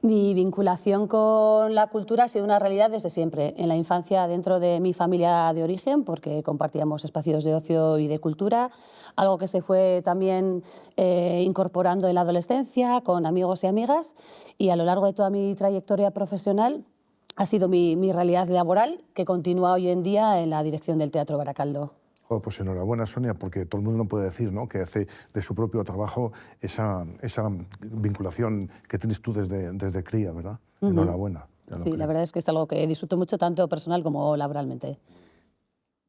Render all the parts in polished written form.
Mi vinculación con la cultura ha sido una realidad desde siempre. En la infancia, dentro de mi familia de origen, porque compartíamos espacios de ocio y de cultura, algo que se fue también incorporando en la adolescencia con amigos y amigas, y a lo largo de toda mi trayectoria profesional ha sido mi realidad laboral, que continúa hoy en día en la dirección del Teatro Baracaldo. Oh, pues enhorabuena, Sonia, porque todo el mundo no puede decir, ¿no?, que hace de su propio trabajo esa vinculación que tienes tú desde cría, ¿verdad? Enhorabuena. Sí, la verdad es que es algo que disfruto mucho, tanto personal como laboralmente.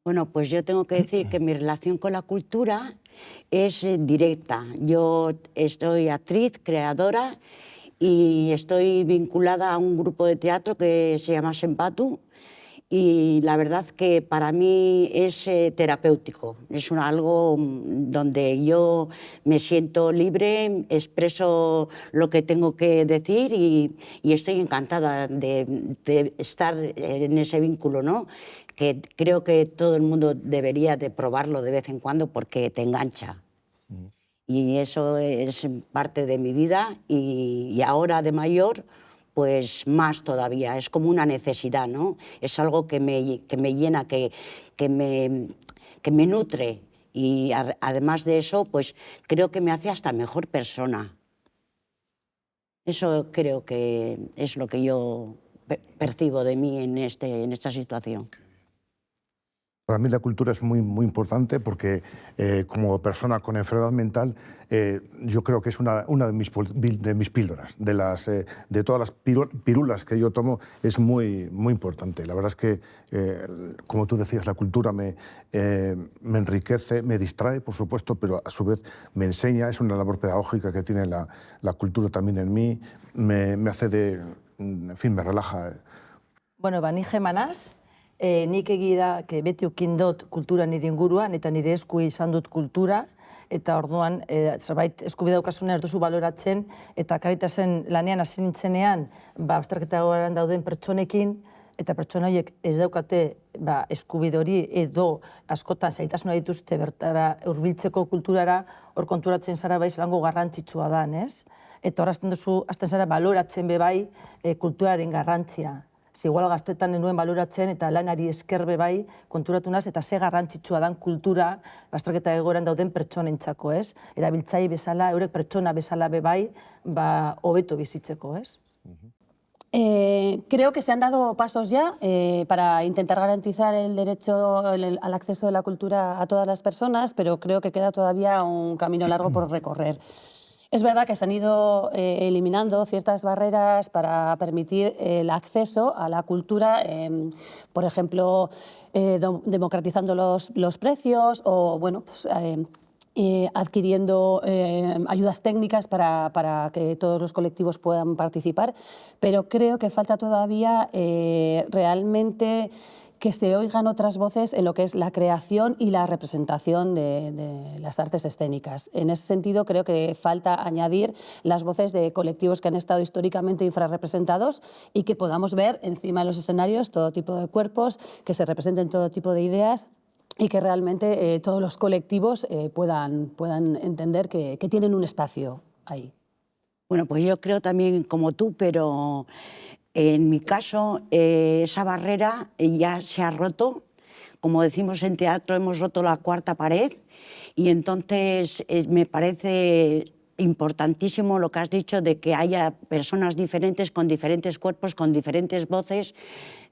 Bueno, pues yo tengo que decir que mi relación con la cultura es directa. Yo soy actriz, creadora y estoy vinculada a un grupo de teatro que se llama Sempatu, y la verdad que para mí es terapéutico. Es algo donde yo me siento libre, expreso lo que tengo que decir y estoy encantada de estar en ese vínculo, ¿no?, que creo que todo el mundo debería de probarlo de vez en cuando porque te engancha. Y eso es parte de mi vida y ahora de mayor, pues más todavía. Es como una necesidad, ¿no? Es algo que me llena, que me nutre, y además de eso, pues creo que me hace hasta mejor persona. Eso creo que es lo que yo percibo de mí en esta situación. Para mí la cultura es muy, muy importante porque como persona con enfermedad mental yo creo que es una de mis píldoras, de todas las pirulas que yo tomo, es muy, muy importante. La verdad es que, como tú decías, la cultura me enriquece, me distrae, por supuesto, pero a su vez me enseña, es una labor pedagógica que tiene la cultura también en mí, me hace en fin, me relaja. Bueno, ni gemanaz, nik egida beti ukin dut kultura nire inguruan, eta nire esku izan dut kultura, eta orduan zerbait eskubide daukasunean ez duzu baloratzen, eta Caritasen lanean hasi nintzenean, bazterketa egoeran dauden pertsonekin, eta pertsona horiek ez daukate eskubide hori edo askotan zailtasuna dituzte bertara hurbiltzeko kulturara, hor konturatzen zara bai zelango garrantzitsua da, ez? Eta hor hasten zara baloratzen be bai kulturaren garrantzia. Igual gaztetan nuen baloratzen eta lanari esker be bai konturatu naz, eta ze garrantzitsua dan kultura bazterketa egoeran dauden pertsonentzako, ez? Erabiltzaile bezala, eurek pertsona bezala be bai, hobeto bizitzeko, ez? Creo que se han dado pasos ya para intentar garantizar el derecho al acceso de la cultura a todas las personas, pero creo que queda todavía un camino largo por recorrer. Es verdad que se han ido eliminando ciertas barreras para permitir el acceso a la cultura, por ejemplo, democratizando los precios o, bueno, pues, adquiriendo ayudas técnicas para que todos los colectivos puedan participar, pero creo que falta todavía realmente que se oigan otras voces en lo que es la creación y la representación de las artes escénicas. En ese sentido, creo que falta añadir las voces de colectivos que han estado históricamente infrarrepresentados y que podamos ver encima de los escenarios todo tipo de cuerpos, que se representen todo tipo de ideas y que realmente todos los colectivos puedan entender que tienen un espacio ahí. Bueno, pues yo creo también como tú, pero en mi caso esa barrera ya se ha roto. Como decimos en teatro, hemos roto la cuarta pared, y entonces me parece importantísimo lo que has dicho de que haya personas diferentes, con diferentes cuerpos, con diferentes voces,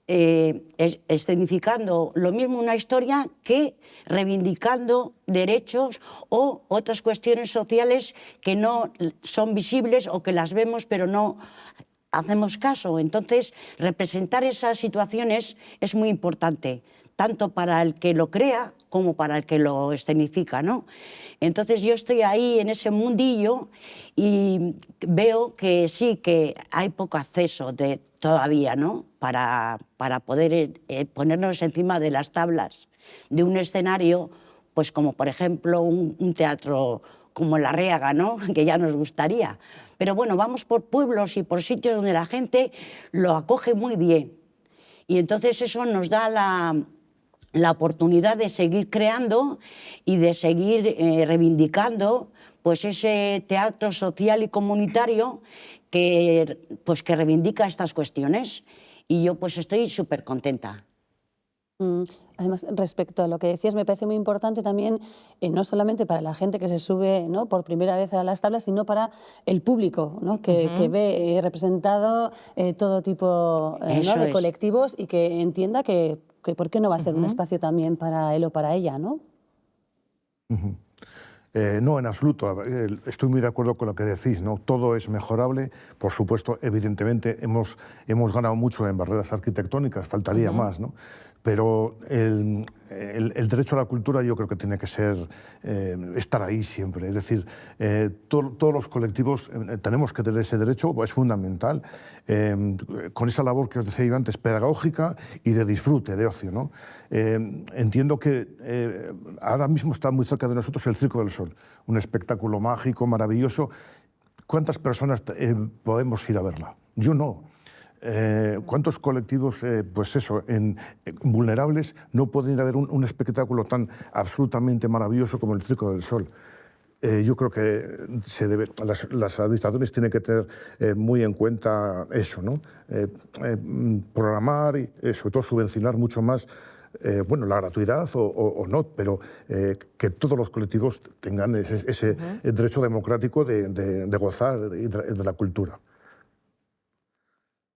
escenificando lo mismo una historia que reivindicando derechos o otras cuestiones sociales que no son visibles o que las vemos pero no hacemos caso. Entonces, representar esas situaciones es muy importante, tanto para el que lo crea como para el que lo escenifica, ¿no? Entonces yo estoy ahí en ese mundillo y veo que sí, que hay poco acceso todavía, ¿no?, para poder ponernos encima de las tablas de un escenario, pues como por ejemplo un teatro como La Réaga, ¿no?, que ya nos gustaría. Pero bueno, vamos por pueblos y por sitios donde la gente lo acoge muy bien. Y entonces eso nos da la oportunidad de seguir creando y de seguir reivindicando pues ese teatro social y comunitario pues que reivindica estas cuestiones y yo pues estoy súper contenta. Además, respecto a lo que decías, me parece muy importante también, no solamente para la gente que se sube, ¿no?, por primera vez a las tablas, sino para el público, ¿no?, que ve representado todo tipo ¿no?, de colectivos y que entienda que por qué no va a ser un espacio también para él o para ella, ¿no? No, en absoluto. Estoy muy de acuerdo con lo que decís, ¿no? Todo es mejorable. Por supuesto, evidentemente, hemos ganado mucho en barreras arquitectónicas, faltaría más, ¿no? Pero el derecho a la cultura yo creo que tiene que ser, estar ahí siempre. Es decir, todos los colectivos tenemos que tener ese derecho, es fundamental, con esa labor que os decía yo antes, pedagógica y de disfrute, de ocio, ¿no? Entiendo que ahora mismo está muy cerca de nosotros el Circo del Sol, un espectáculo mágico, maravilloso. ¿Cuántas personas podemos ir a verla? Yo no. ¿Cuántos colectivos, pues eso, vulnerables, no pueden ir a ver un espectáculo tan absolutamente maravilloso como el Circo del Sol? Yo creo que las administraciones tienen que tener muy en cuenta eso, ¿no? Programar y sobre todo subvencionar mucho más bueno, la gratuidad o no, pero que todos los colectivos tengan ese derecho democrático de gozar de la cultura.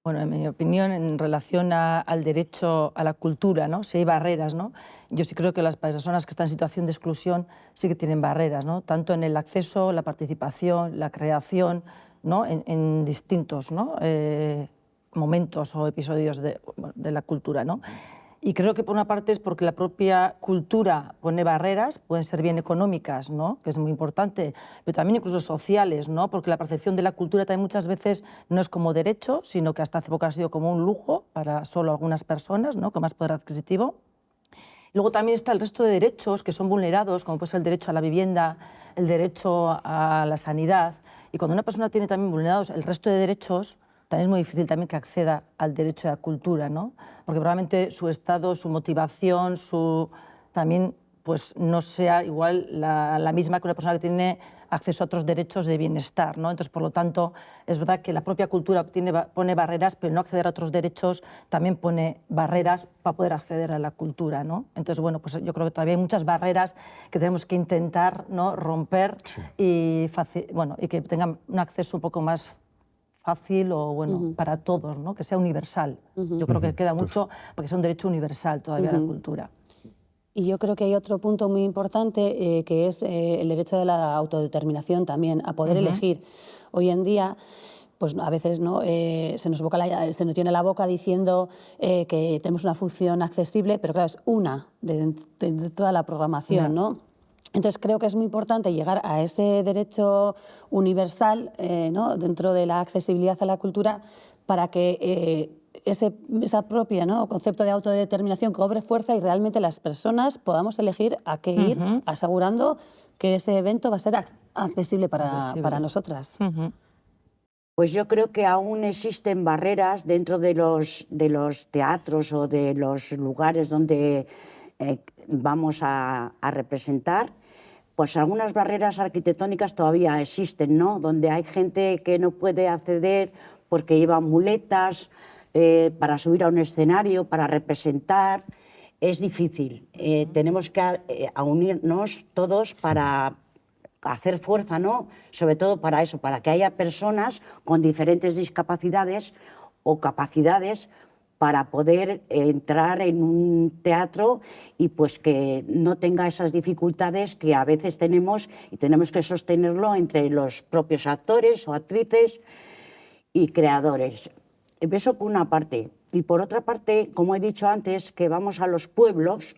Bueno, en mi opinión, en relación al derecho a la cultura, ¿no?, si hay barreras, ¿no?, yo sí creo que las personas que están en situación de exclusión sí que tienen barreras, ¿no?, tanto en el acceso, la participación, la creación, ¿no?, en distintos, ¿no?, momentos o episodios de la cultura, ¿no? Y creo que por una parte es porque la propia cultura pone barreras, pueden ser bien económicas, ¿no?, que es muy importante, pero también incluso sociales, ¿no?, porque la percepción de la cultura también muchas veces no es como derecho, sino que hasta hace poco ha sido como un lujo para solo algunas personas, ¿no?, con más poder adquisitivo. Luego también está el resto de derechos que son vulnerados, como puede ser el derecho a la vivienda, el derecho a la sanidad, y cuando una persona tiene también vulnerados el resto de derechos, también es muy difícil también que acceda al derecho a la cultura, ¿no?, porque probablemente su estado, su motivación, también pues, no sea igual la misma que una persona que tiene acceso a otros derechos de bienestar, ¿no? Entonces, por lo tanto, es verdad que la propia cultura pone barreras, pero no acceder a otros derechos también pone barreras para poder acceder a la cultura, ¿no? Entonces, bueno, pues yo creo que todavía hay muchas barreras que tenemos que intentar, ¿no?, romper y que tengan un acceso un poco más fácil o bueno, para todos, ¿no?, que sea universal. Yo creo que queda mucho porque sea un derecho universal todavía la cultura. Y yo creo que hay otro punto muy importante que es el derecho de la autodeterminación también, a poder elegir. Hoy en día, pues a veces ¿no? se nos llena la boca diciendo que tenemos una función accesible, pero claro, es una de toda la programación, ¿no? Entonces creo que es muy importante llegar a ese derecho universal ¿no?, dentro de la accesibilidad a la cultura para que esa propia ¿no?, concepto de autodeterminación cobre fuerza y realmente las personas podamos elegir a qué ir, asegurando que ese evento va a ser accesible para nosotras. Pues yo creo que aún existen barreras dentro de los teatros o de los lugares donde vamos a representar. Pues algunas barreras arquitectónicas todavía existen, ¿no?, donde hay gente que no puede acceder porque lleva muletas para subir a un escenario, para representar. Es difícil. Tenemos que unirnos todos para hacer fuerza, ¿no?, sobre todo para eso, para que haya personas con diferentes discapacidades o capacidades para poder entrar en un teatro y pues que no tenga esas dificultades que a veces tenemos y tenemos que sostenerlo entre los propios actores o actrices y creadores. Eso por una parte. Y por otra parte, como he dicho antes, que vamos a los pueblos,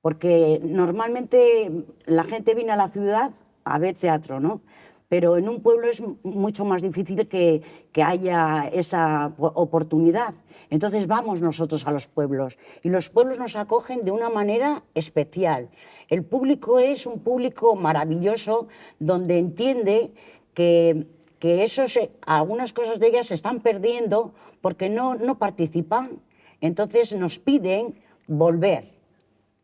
porque normalmente la gente viene a la ciudad a ver teatro, ¿no? Pero en un pueblo es mucho más difícil que haya esa oportunidad. Entonces vamos nosotros a los pueblos y los pueblos nos acogen de una manera especial. El público es un público maravilloso donde entiende que algunas cosas de ellas se están perdiendo porque no participan. Entonces nos piden volver.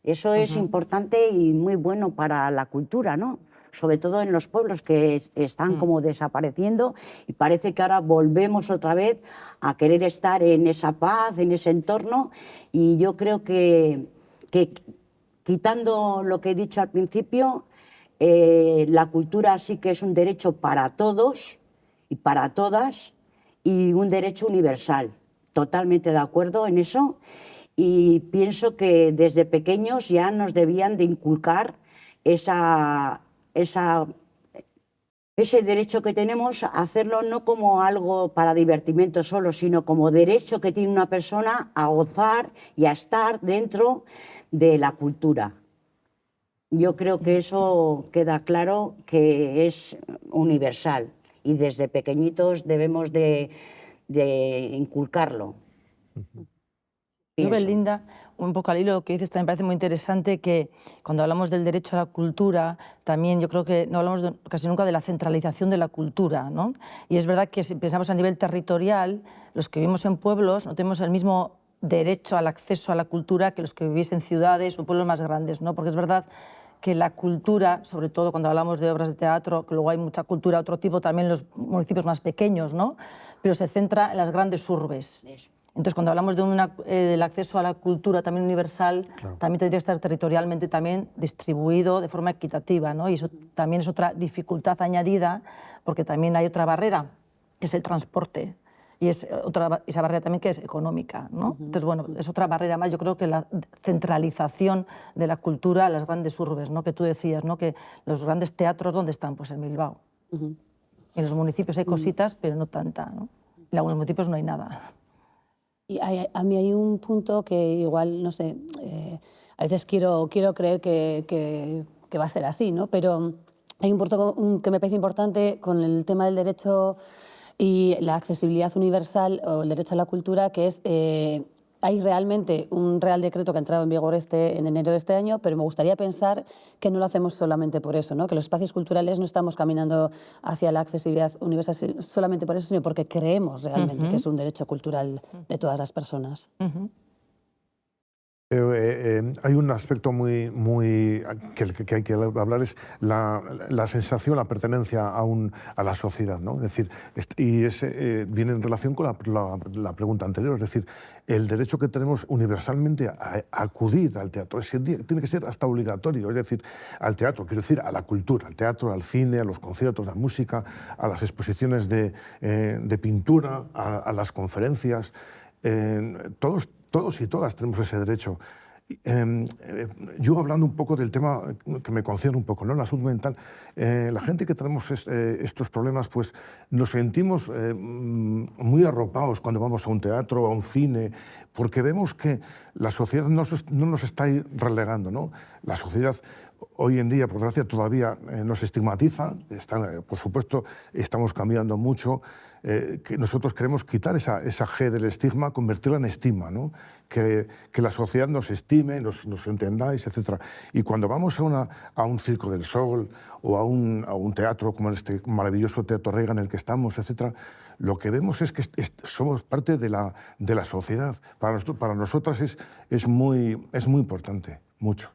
Eso es importante y muy bueno para la cultura, ¿no? Sobre todo en los pueblos que están como desapareciendo y parece que ahora volvemos otra vez a querer estar en esa paz, en ese entorno, y yo creo que quitando lo que he dicho al principio, la cultura sí que es un derecho para todos y para todas y un derecho universal. Totalmente de acuerdo en eso. Y pienso que desde pequeños ya nos debían de inculcar ese derecho que tenemos a hacerlo no como algo para divertimento solo, sino como derecho que tiene una persona a gozar y a estar dentro de la cultura. Yo creo que eso queda claro que es universal y desde pequeñitos debemos de inculcarlo. Yo, Belinda, un poco al hilo de lo que dices, también me parece muy interesante que cuando hablamos del derecho a la cultura, también yo creo que no hablamos casi nunca de la centralización de la cultura, ¿no? Y es verdad que si pensamos a nivel territorial, los que vivimos en pueblos no tenemos el mismo derecho al acceso a la cultura que los que vivís en ciudades o pueblos más grandes, ¿no? Porque es verdad que la cultura, sobre todo cuando hablamos de obras de teatro, que luego hay mucha cultura de otro tipo también en los municipios más pequeños, ¿no? Pero se centra en las grandes urbes. Entonces, cuando hablamos del acceso a la cultura también universal, también tendría que estar territorialmente también distribuido de forma equitativa, ¿no? Y eso también es otra dificultad añadida, porque también hay otra barrera, que es el transporte. Y esa barrera también que es económica, ¿no? Entonces, bueno, es otra barrera más. Yo creo que la centralización de la cultura a las grandes urbes, ¿no? Que tú decías, ¿no? Que los grandes teatros, ¿dónde están? Pues en Bilbao. En los municipios hay cositas, pero no tanta, ¿no? En algunos municipios no hay nada. Y a mí hay un punto que igual, no sé, a veces quiero creer que va a ser así, ¿no? Pero hay un punto que me parece importante con el tema del derecho y la accesibilidad universal o el derecho a la cultura, que es, hay realmente un Real Decreto que ha entrado en vigor en enero de este año, pero me gustaría pensar que no lo hacemos solamente por eso, ¿no? Que los espacios culturales no estamos caminando hacia la accesibilidad universal solamente por eso, sino porque creemos realmente que es un derecho cultural de todas las personas. Hay un aspecto que hay que hablar, es la sensación, la pertenencia a la sociedad, ¿no? Es decir, y viene en relación con la pregunta anterior, es decir, el derecho que tenemos universalmente a acudir al teatro tiene que ser hasta obligatorio, es decir, al teatro, quiero decir, a la cultura, al teatro, al cine, a los conciertos, a la música, a las exposiciones de pintura, a las conferencias. Todos y todas tenemos ese derecho. Yo hablando un poco del tema que me concierne un poco, ¿no? La salud mental, la gente que tenemos estos problemas, pues nos sentimos muy arropados cuando vamos a un teatro, a un cine, porque vemos que la sociedad no nos está relegando, ¿no? La sociedad hoy en día, por desgracia, todavía nos estigmatiza. Por supuesto, estamos cambiando mucho. Que nosotros queremos quitar esa G del estigma, convertirla en estima, ¿no? Que la sociedad nos estime, nos entendáis, etc. Y cuando vamos a un Circo del Sol o a un teatro como este maravilloso Teatro Reina en el que estamos, etc., lo que vemos es que somos parte de la sociedad. Para nosotras es muy importante, mucho.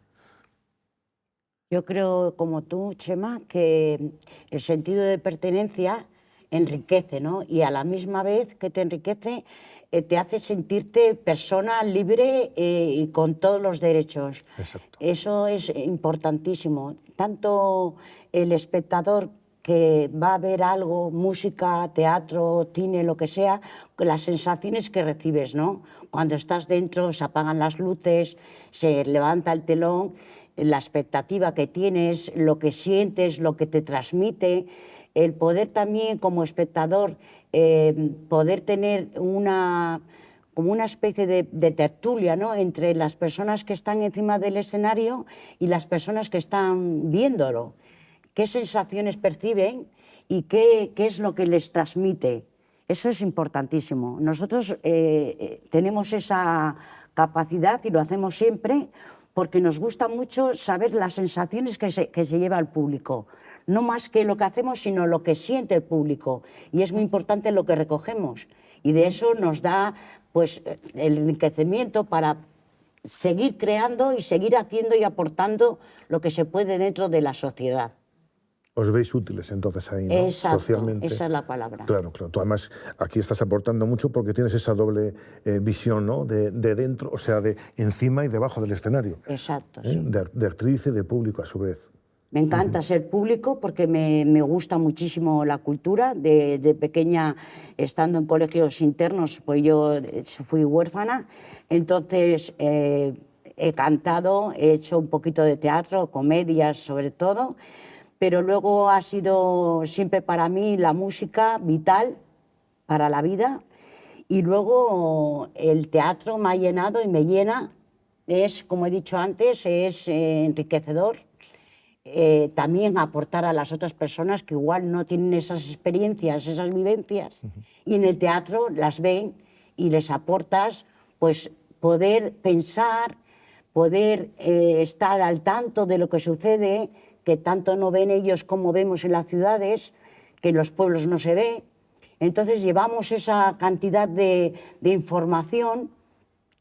Yo creo, como tú, Chema, que el sentido de pertenencia enriquece, ¿no? Y a la misma vez que te enriquece, te hace sentirte persona libre y con todos los derechos. Exacto. Eso es importantísimo. Tanto el espectador que va a ver algo, música, teatro, cine, lo que sea, las sensaciones que recibes, ¿no? Cuando estás dentro, se apagan las luces, se levanta el telón, la expectativa que tienes, lo que sientes, lo que te transmite, el poder también como espectador, poder tener como una especie de tertulia, ¿no? Entre las personas que están encima del escenario y las personas que están viéndolo. ¿Qué sensaciones perciben y qué es lo que les transmite? Eso es importantísimo. Nosotros tenemos esa capacidad y lo hacemos siempre porque nos gusta mucho saber las sensaciones que se lleva el público. No más que lo que hacemos, sino lo que siente el público. Y es muy importante lo que recogemos. Y de eso nos da pues, el enriquecimiento para seguir creando y seguir haciendo y aportando lo que se puede dentro de la sociedad. Os veis útiles entonces ahí, ¿no? Exacto, Socialmente. esa es la palabra. Claro, claro. Tú además aquí estás aportando mucho porque tienes esa doble visión, ¿no? De dentro, o sea, de encima y debajo del escenario. Exacto, sí. De actriz y de público a su vez. Me encanta ser público porque me gusta muchísimo la cultura. De pequeña, estando en colegios internos, pues yo fui huérfana, entonces he cantado, he hecho un poquito de teatro, comedias sobre todo, pero luego ha sido siempre para mí la música vital para la vida, y luego el teatro me ha llenado y me llena. Es, como he dicho antes, es enriquecedor. También aportar a las otras personas que igual no tienen esas experiencias, esas vivencias, y en el teatro las ven y les aportas, pues poder pensar, poder estar al tanto de lo que sucede, que tanto no ven ellos como vemos en las ciudades, que en los pueblos no se ve. Entonces llevamos esa cantidad de información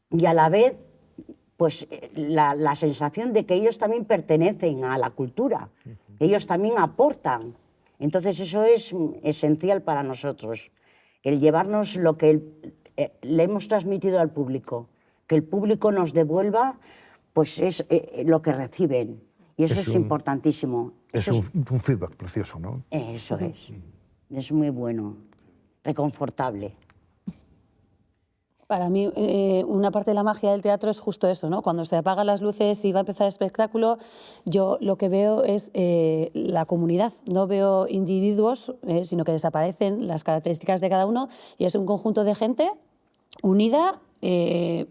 y a la vez pues la sensación de que ellos también pertenecen a la cultura, ellos también aportan. Entonces eso es esencial para nosotros, el llevarnos lo que le hemos transmitido al público, que el público nos devuelva pues es es que reciben, y eso es importantísimo. Es un feedback precioso, ¿no? Eso es muy bueno, reconfortable. Para mí, una parte de la magia del teatro es justo eso, ¿no? Cuando se apagan las luces y va a empezar el espectáculo, yo lo que veo es la comunidad. No veo individuos, sino que desaparecen las características de cada uno y es un conjunto de gente unida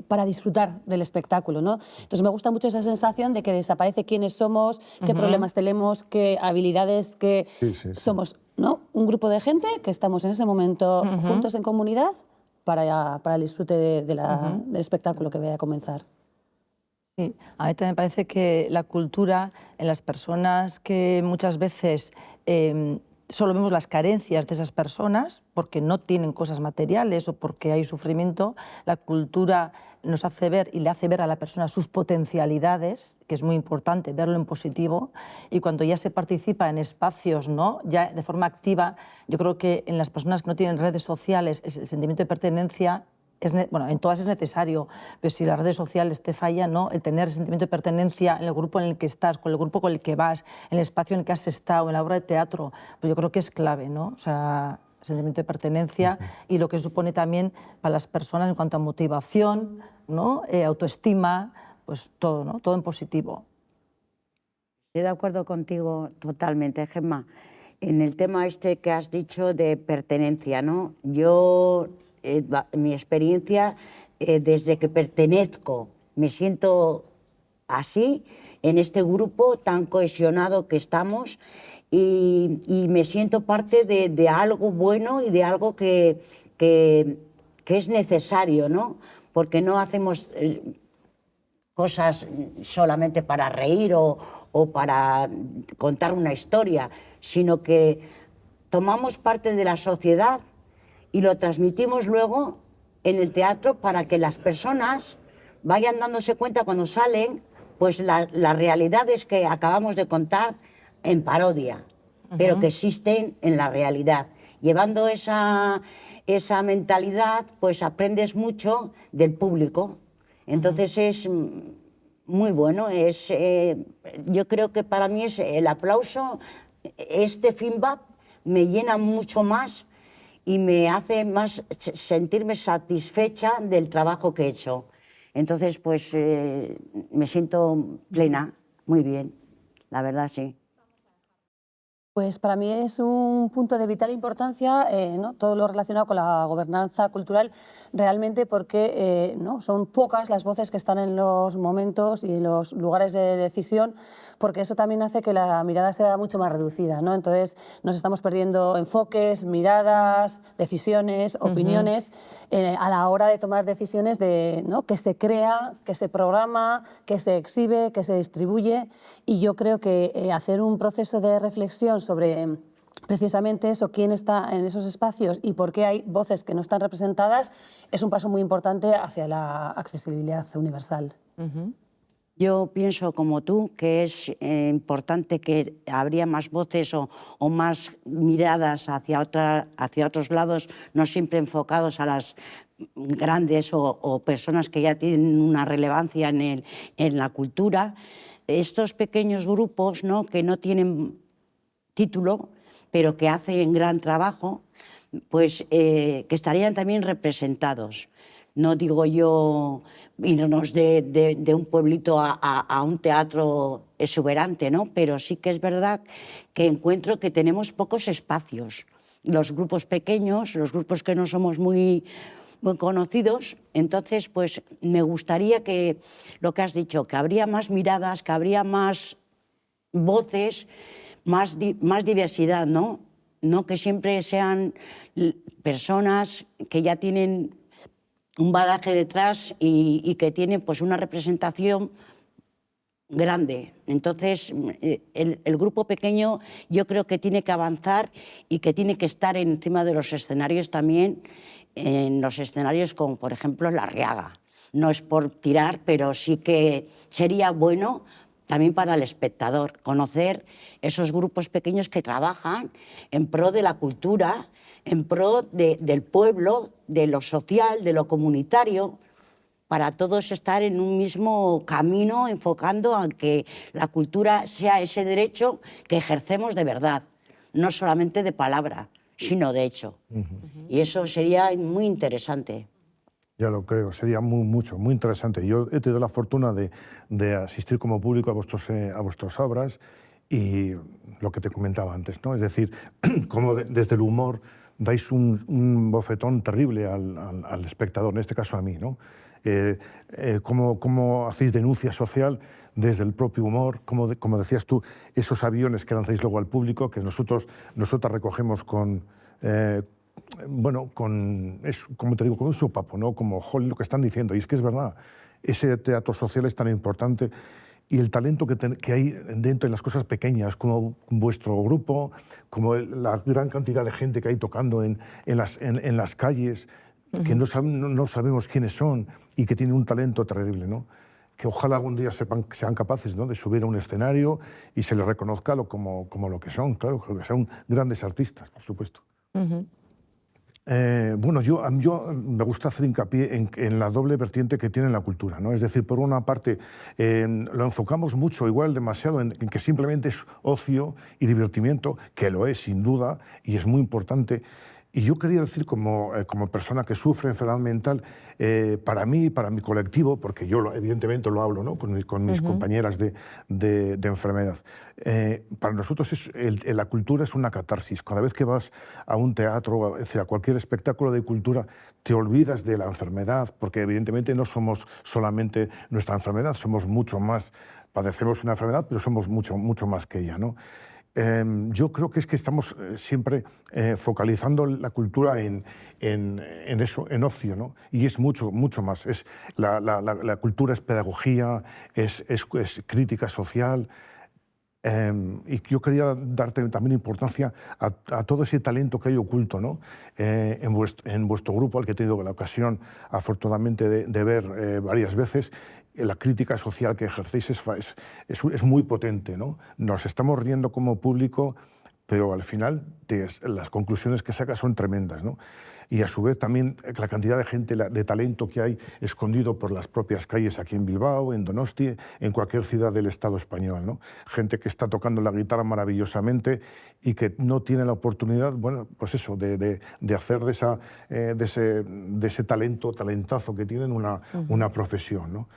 para disfrutar del espectáculo, ¿no? Entonces me gusta mucho esa sensación de que desaparece quiénes somos, qué problemas tenemos, qué habilidades, qué somos, ¿no? Un grupo de gente que estamos en ese momento juntos en comunidad para el disfrute del espectáculo que vaya a comenzar. Sí, a mí también me parece que la cultura en las personas que muchas veces solo vemos las carencias de esas personas porque no tienen cosas materiales o porque hay sufrimiento, la cultura nos hace ver y le hace ver a la persona sus potencialidades, que es muy importante verlo en positivo, y cuando ya se participa en espacios, ¿no?, ya de forma activa, yo creo que en las personas que no tienen redes sociales el sentimiento de pertenencia, bueno, en todas es necesario, pero si las redes sociales te fallan, ¿no?, el tener ese sentimiento de pertenencia en el grupo en el que estás, con el grupo con el que vas, en el espacio en el que has estado, en la obra de teatro, pues yo creo que es clave, ¿no? O sea, sentimiento de pertenencia y lo que supone también para las personas en cuanto a motivación, ¿no?, autoestima, pues todo, ¿no?, todo en positivo. Estoy de acuerdo contigo totalmente, Gemma. En el tema este que has dicho de pertenencia, ¿no? Yo, mi experiencia, desde que pertenezco, me siento así, en este grupo tan cohesionado que estamos, y me siento parte de algo bueno y de algo que es necesario, ¿no? Porque no hacemos cosas solamente para reír o para contar una historia, sino que tomamos parte de la sociedad y lo transmitimos luego en el teatro para que las personas vayan dándose cuenta cuando salen, pues las realidades que acabamos de contar en parodia, pero que existen en la realidad. Llevando esa mentalidad, pues aprendes mucho del público. Entonces es muy bueno. Yo creo que para mí es el aplauso, este feedback me llena mucho más y me hace más sentirme satisfecha del trabajo que he hecho. Entonces, pues me siento plena, muy bien, la verdad, sí. Pues para mí es un punto de vital importancia, ¿no?, todo lo relacionado con la gobernanza cultural, realmente porque ¿no?, son pocas las voces que están en los momentos y en los lugares de decisión, porque eso también hace que la mirada sea mucho más reducida, ¿no? Entonces nos estamos perdiendo enfoques, miradas, decisiones, opiniones a la hora de tomar decisiones de, ¿no?, que se crea, que se programa, que se exhibe, que se distribuye, y yo creo que hacer un proceso de reflexión sobre precisamente eso, quién está en esos espacios y por qué hay voces que no están representadas, es un paso muy importante hacia la accesibilidad universal. Yo pienso como tú que es importante que habría más voces o más miradas hacia otros lados, no siempre enfocados a las grandes o personas que ya tienen una relevancia en la cultura. Estos pequeños grupos, ¿no?, que no tienen título, pero que hacen gran trabajo, pues que estarían también representados. No digo yo irnos de un pueblito a un teatro exuberante, ¿no? Pero sí que es verdad que encuentro que tenemos pocos espacios. Los grupos pequeños, los grupos que no somos muy conocidos, entonces pues me gustaría que, lo que has dicho, que habría más miradas, que habría más voces, más diversidad, ¿no? No que siempre sean personas que ya tienen un bagaje detrás y que tienen pues una representación grande. Entonces, el grupo pequeño yo creo que tiene que avanzar y que tiene que estar encima de los escenarios también, en los escenarios como por ejemplo La Arriaga. No es por tirar, pero sí que sería bueno también para el espectador conocer esos grupos pequeños que trabajan en pro de la cultura, en pro del pueblo, de lo social, de lo comunitario, para todos estar en un mismo camino, enfocando a que la cultura sea ese derecho que ejercemos de verdad, no solamente de palabra, sino de hecho. Y eso sería muy interesante. Ya lo creo, sería muy interesante. Yo he tenido la fortuna de asistir como público a vuestras obras y lo que te comentaba antes, ¿no? Es decir, cómo desde el humor dais un bofetón terrible al espectador, en este caso a mí, ¿no? Cómo hacéis denuncia social desde el propio humor, como decías tú, esos aviones que lanzáis luego al público, que nosotras recogemos con... bueno, como te digo, con un sopapo, ¿no? Como, joder, lo que están diciendo. Y es que es verdad, ese teatro social es tan importante y el talento que hay dentro de las cosas pequeñas, como vuestro grupo, como la gran cantidad de gente que hay tocando en las calles, que no sabemos quiénes son y que tienen un talento terrible, ¿no? Que ojalá algún día sean capaces, ¿no?, de subir a un escenario y se les reconozca como lo que son, claro, que son grandes artistas, por supuesto. Bueno, yo me gusta hacer hincapié en la doble vertiente que tiene la cultura, ¿no? Es decir, por una parte, lo enfocamos mucho, igual demasiado, en que simplemente es ocio y divertimiento, que lo es sin duda y es muy importante. Y yo quería decir, como persona que sufre enfermedad mental, para mí, para mi colectivo, porque yo evidentemente lo hablo, ¿no?, con mis compañeras de enfermedad, para nosotros la cultura es una catarsis. Cada vez que vas a un teatro, a cualquier espectáculo de cultura, te olvidas de la enfermedad, porque evidentemente no somos solamente nuestra enfermedad, somos mucho más, padecemos una enfermedad, pero somos mucho más que ella, ¿no? Yo creo que estamos siempre focalizando la cultura en eso, en ocio, ¿no? Y es mucho más. La cultura es pedagogía, es crítica social. Y yo quería darte también importancia a todo ese talento que hay oculto, ¿no?, en vuestro grupo, al que he tenido la ocasión, afortunadamente, de ver varias veces. La crítica social que ejercéis es muy potente, ¿no? Nos estamos riendo como público, pero al final las conclusiones que sacas son tremendas, ¿no? Y a su vez también la cantidad de gente, de talento que hay escondido por las propias calles aquí en Bilbao, en Donosti, en cualquier ciudad del Estado español, ¿no? Gente que está tocando la guitarra maravillosamente y que no tiene la oportunidad, bueno, pues eso, de hacer de ese talentazo que tienen una profesión, ¿no?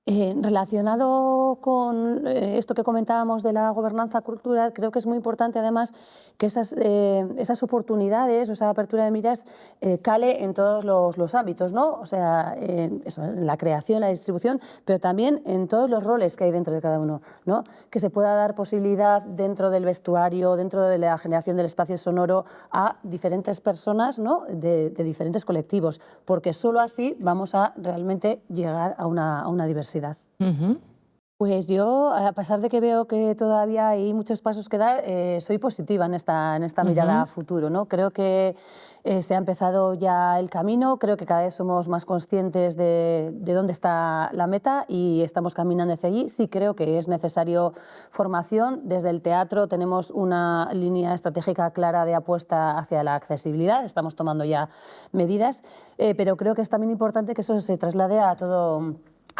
Relacionado con esto que comentábamos de la gobernanza cultural, creo que es muy importante además que esas oportunidades, esa apertura de miras cale en todos los ámbitos, ¿no? O sea, en la creación, la distribución, pero también en todos los roles que hay dentro de cada uno, ¿no? Que se pueda dar posibilidad dentro del vestuario, dentro de la generación del espacio sonoro a diferentes personas, ¿no?, de diferentes colectivos, porque solo así vamos a realmente llegar a una diversidad. Pues yo, a pesar de que veo que todavía hay muchos pasos que dar, soy positiva en esta mirada a futuro, ¿no? Creo que se ha empezado ya el camino, creo que cada vez somos más conscientes de dónde está la meta y estamos caminando hacia allí. Sí creo que es necesario formación. Desde el teatro tenemos una línea estratégica clara de apuesta hacia la accesibilidad, estamos tomando ya medidas, pero creo que es también importante que eso se traslade a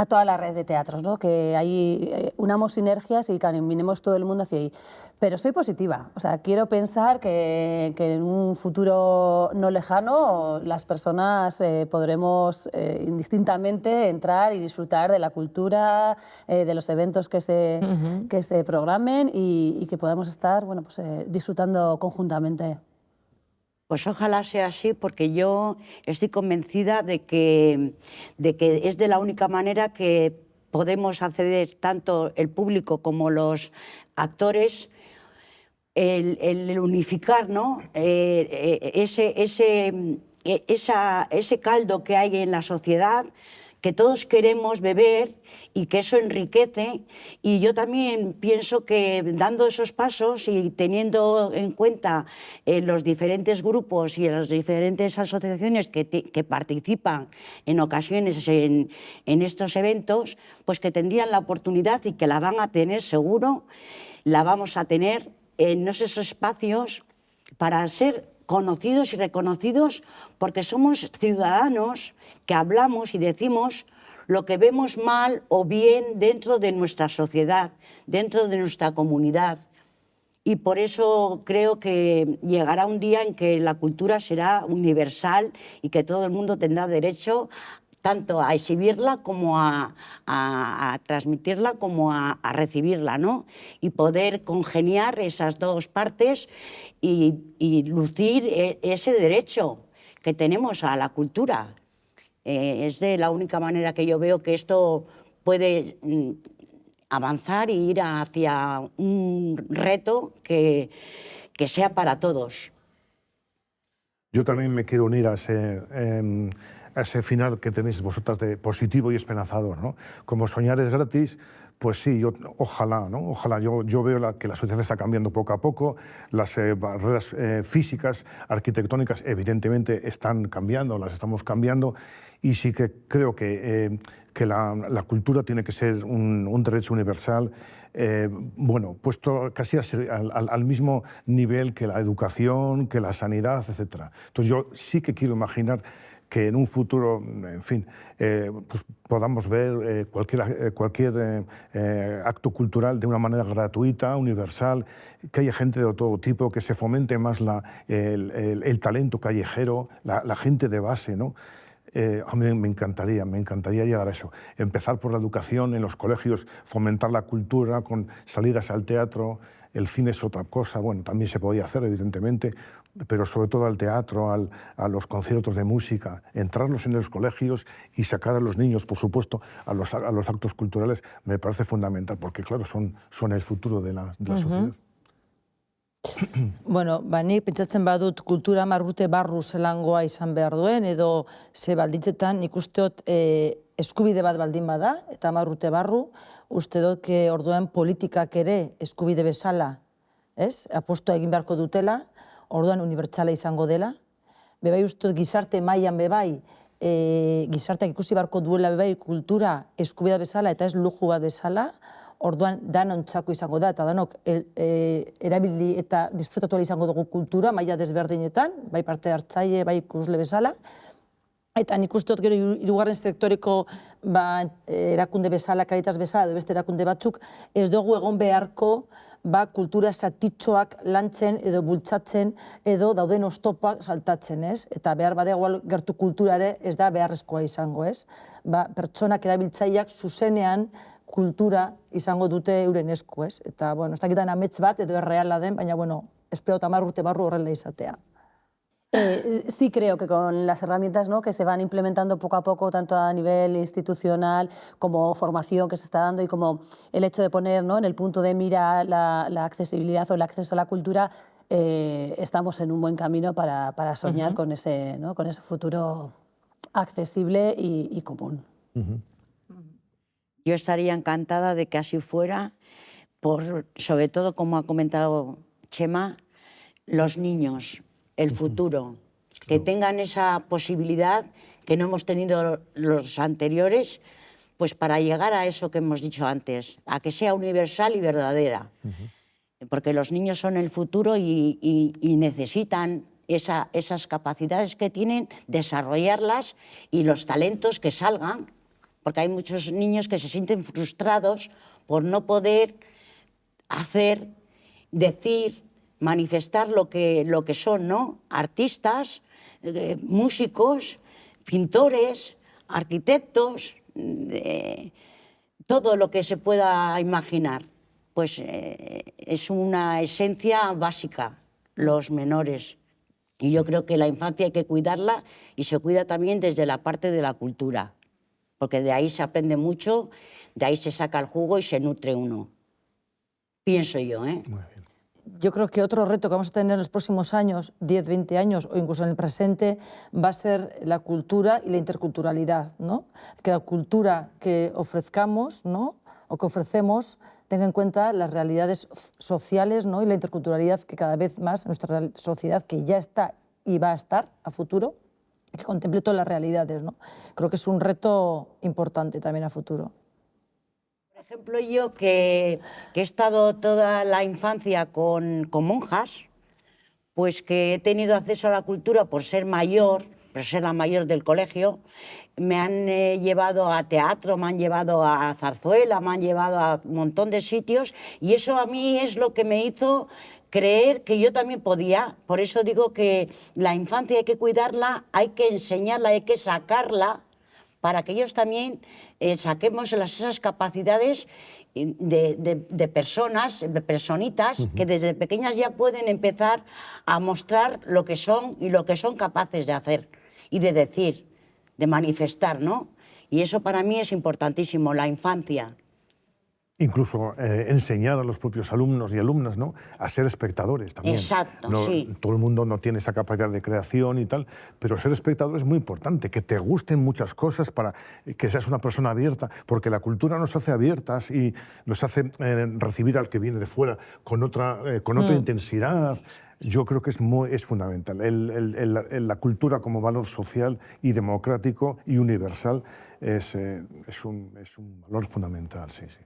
toda la red de teatros, ¿no? Que ahí unamos sinergias y caminemos todo el mundo hacia ahí. Pero soy positiva, o sea, quiero pensar que en un futuro no lejano las personas podremos indistintamente entrar y disfrutar de la cultura, de los eventos que se programen y que podamos estar, bueno, pues, disfrutando conjuntamente. Pues ojalá sea así, porque yo estoy convencida de que es de la única manera que podemos acceder tanto el público como los actores, el unificar, ¿no? Ese caldo que hay en la sociedad, que todos queremos beber y que eso enriquece. Y yo también pienso que dando esos pasos y teniendo en cuenta los diferentes grupos y las diferentes asociaciones que participan en ocasiones en estos eventos, pues que tendrían la oportunidad y que la van a tener seguro, la vamos a tener en esos espacios para ser conocidos y reconocidos, porque somos ciudadanos que hablamos y decimos lo que vemos mal o bien dentro de nuestra sociedad, dentro de nuestra comunidad. Y por eso creo que llegará un día en que la cultura será universal y que todo el mundo tendrá derecho tanto a exhibirla como a transmitirla como a recibirla, ¿no? Y poder congeniar esas dos partes y lucir ese derecho que tenemos a la cultura. Es de la única manera que yo veo que esto puede avanzar y ir hacia un reto que sea para todos. Yo también me quiero unir a ese final que tenéis vosotras de positivo y esperanzador, ¿no? Como soñar es gratis, pues sí, ojalá, ¿no? Ojalá. Yo veo que la sociedad está cambiando poco a poco, las barreras físicas, arquitectónicas, evidentemente están cambiando, las estamos cambiando, y sí que creo que la cultura tiene que ser un derecho universal, bueno, puesto casi al mismo nivel que la educación, que la sanidad, etc. Entonces yo sí que quiero imaginar que en un futuro, en fin, pues podamos ver cualquier acto cultural de una manera gratuita, universal, que haya gente de todo tipo, que se fomente más el talento callejero, la gente de base, ¿no? A mí me encantaría llegar a eso. Empezar por la educación en los colegios, fomentar la cultura con salidas al teatro. El cine es otra cosa, bueno, también se podía hacer, evidentemente, pero sobre todo al teatro, a los conciertos de música, entrarlos en los colegios y sacar a los niños, por supuesto, a los actos culturales, me parece fundamental, porque claro, son el futuro de la sociedad. Bueno, nik pentsatzen badut kultura 10 urte barru zelangoa izan behar duen, edo ze baldintzetan nik uste dut eskubide bat baldin bada, eta 10 urte barru, uste dut orduan politikak ere eskubide bezala, apostua egin beharko dutela, orduan unibertsala izango dela. Bebai uste dut gizarte mailan bebai, gizarteak ikusi beharko duela bebai kultura eskubide bezala eta ez luju bat bezala, orduan danontzako izango da, eta danok erabili eta disfrutatu izango dugu kultura, maila desberdinetan, bai parte hartzaile, bai ikusle bezala. Eta nik uste dut gero hirugarren sektoreko erakunde bezala, Caritas bezala, edo beste erakunde batzuk, ez dugu egon beharko kultura zatitxoak lantzen edo bultzatzen edo dauden oztopak saltatzen, ez? Eta behar badea gertu kulturare ez da beharrezkoa izango, ez? Pertsonak erabiltzaileak zuzenean kultura izango dute euren esku, ez? Eta, bueno, ez dakitan amets bat edo erreala den, baina, bueno, espero 10 urte barru horrela izatea. Sí creo que con las herramientas, ¿no?, que se van implementando poco a poco, tanto a nivel institucional como formación que se está dando y como el hecho de poner, ¿no?, en el punto de mira la accesibilidad o el acceso a la cultura, estamos en un buen camino para soñar con ese, ¿no?, con ese futuro accesible y común. Yo estaría encantada de que así fuera, sobre todo, como ha comentado Chema, los niños, el futuro, que tengan esa posibilidad que no hemos tenido los anteriores, pues para llegar a eso que hemos dicho antes, a que sea universal y verdadera. Porque los niños son el futuro y necesitan esas capacidades que tienen, desarrollarlas, y los talentos que salgan, porque hay muchos niños que se sienten frustrados por no poder hacer, decir, manifestar lo que son, ¿no? Artistas, músicos, pintores, arquitectos, todo lo que se pueda imaginar. Pues es una esencia básica, los menores. Y yo creo que la infancia hay que cuidarla, y se cuida también desde la parte de la cultura, porque de ahí se aprende mucho, de ahí se saca el jugo y se nutre uno. Pienso yo, ¿eh? Muy bien. Yo creo que otro reto que vamos a tener en los próximos años, 10, 20 años o incluso en el presente, va a ser la cultura y la interculturalidad, ¿no? Que la cultura que ofrezcamos, ¿no?, o que ofrecemos, tenga en cuenta las realidades sociales, ¿no?, y la interculturalidad que cada vez más en nuestra sociedad, que ya está y va a estar a futuro, que contemple todas las realidades, ¿no? Creo que es un reto importante también a futuro. Por ejemplo, yo que he estado toda la infancia con monjas, pues que he tenido acceso a la cultura por ser mayor, por ser la mayor del colegio, me han llevado a teatro, me han llevado a zarzuela, me han llevado a un montón de sitios, y eso a mí es lo que me hizo creer que yo también podía. Por eso digo que la infancia hay que cuidarla, hay que enseñarla, hay que sacarla, para que ellos también saquemos esas capacidades de personas, de personitas, que desde pequeñas ya pueden empezar a mostrar lo que son y lo que son capaces de hacer y de decir, de manifestar, ¿no? Y eso para mí es importantísimo, la infancia. Incluso enseñar a los propios alumnos y alumnas, ¿no?, a ser espectadores también. Exacto, No, sí. todo el mundo no tiene esa capacidad de creación y tal, pero ser espectador es muy importante, que te gusten muchas cosas para que seas una persona abierta, porque la cultura nos hace abiertas y nos hace recibir al que viene de fuera con otra intensidad. Yo creo que es fundamental. La cultura como valor social y democrático y universal es un valor fundamental, sí, sí.